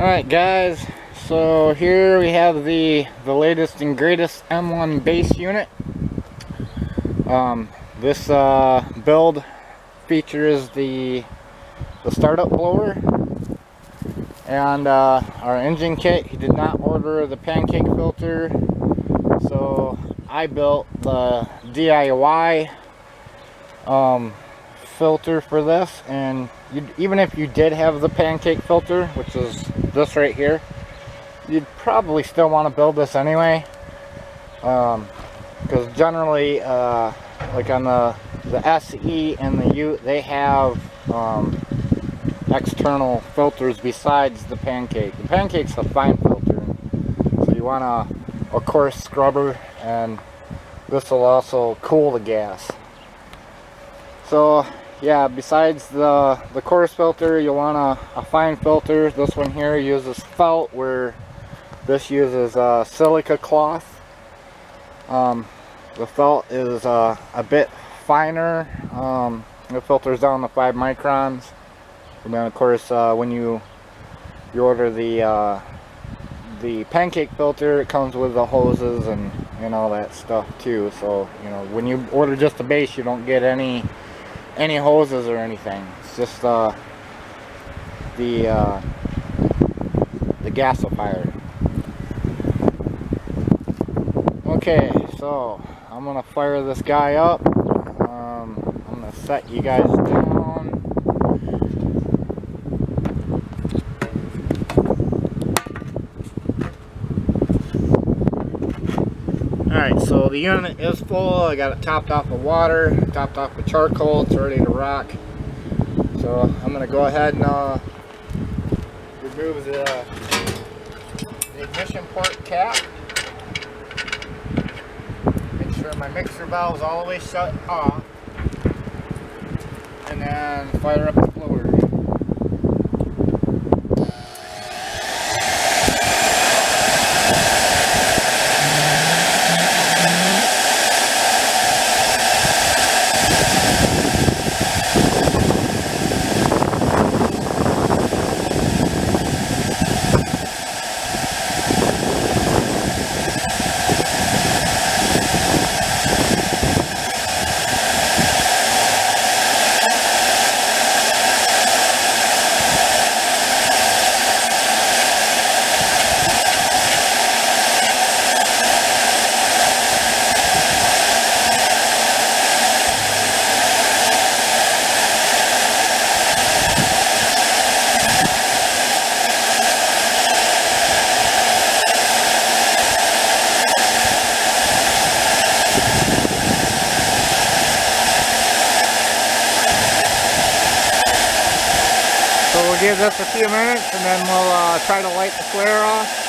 Alright guys, so here we have the latest and greatest M1 base unit. This build features the startup blower and our engine kit. He did not order the pancake filter, so I built the DIY filter for this. And even if you did have the pancake filter, which is this right here, you'd probably still want to build this anyway, because generally like on the SE and the Ute, they have external filters besides the pancake. The pancake's a fine filter, so you want a coarse scrubber, and this will also cool the gas. So yeah, besides the coarse filter, you'll want a fine filter. This one here uses felt, where this uses silica cloth. The felt is a bit finer. The filter's down to 5 microns. And then of course when you order the pancake filter, it comes with the hoses and all that stuff too. So when you order just the base, you don't get any hoses or anything. It's just the gasifier. Okay, so I'm gonna fire this guy up. I'm gonna set you guys down. Alright, so the unit is full. I got it topped off with water, topped off with charcoal. It's ready to rock. So I'm going to go ahead and remove the ignition port cap. Make sure my mixer valve is all the way shut off. And then fire up the blower. So we'll give this a few minutes and then we'll try to light the flare off.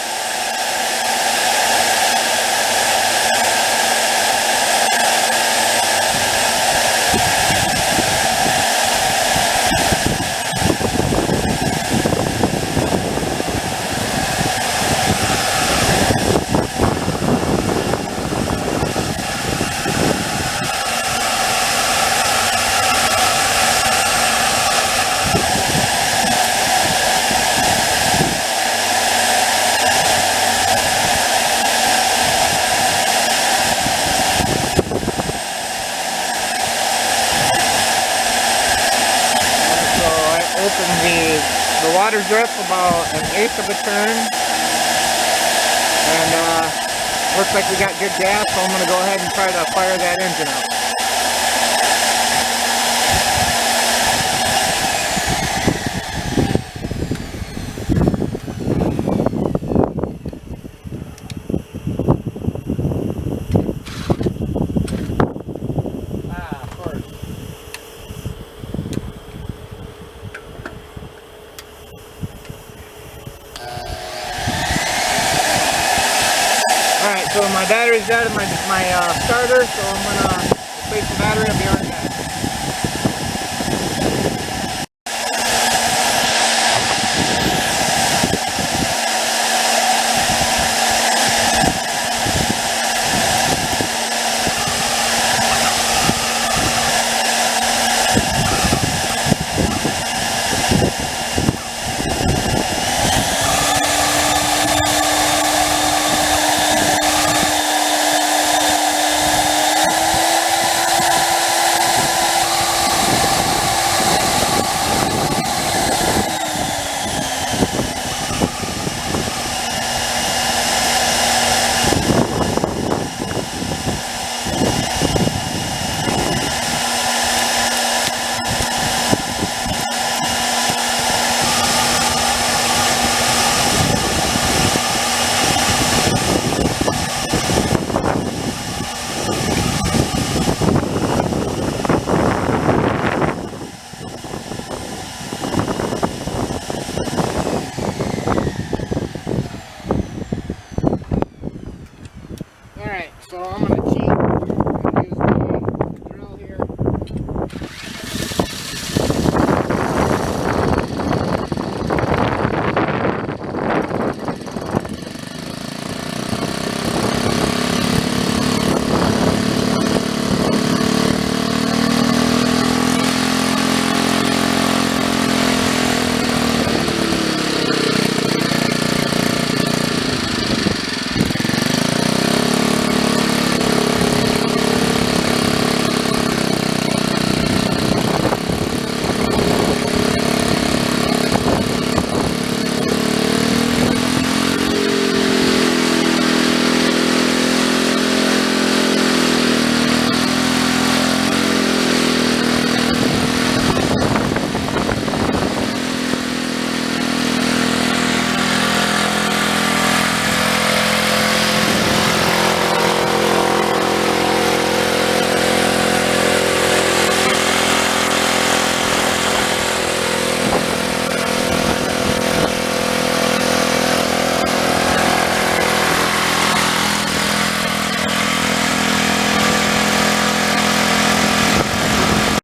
The water drips about 1/8 of a turn, and looks like we got good gas, so I'm going to go ahead and try to fire that engine up. Alright, so my battery's dead in my starter, so I'm going to replace the battery. I'll be right back.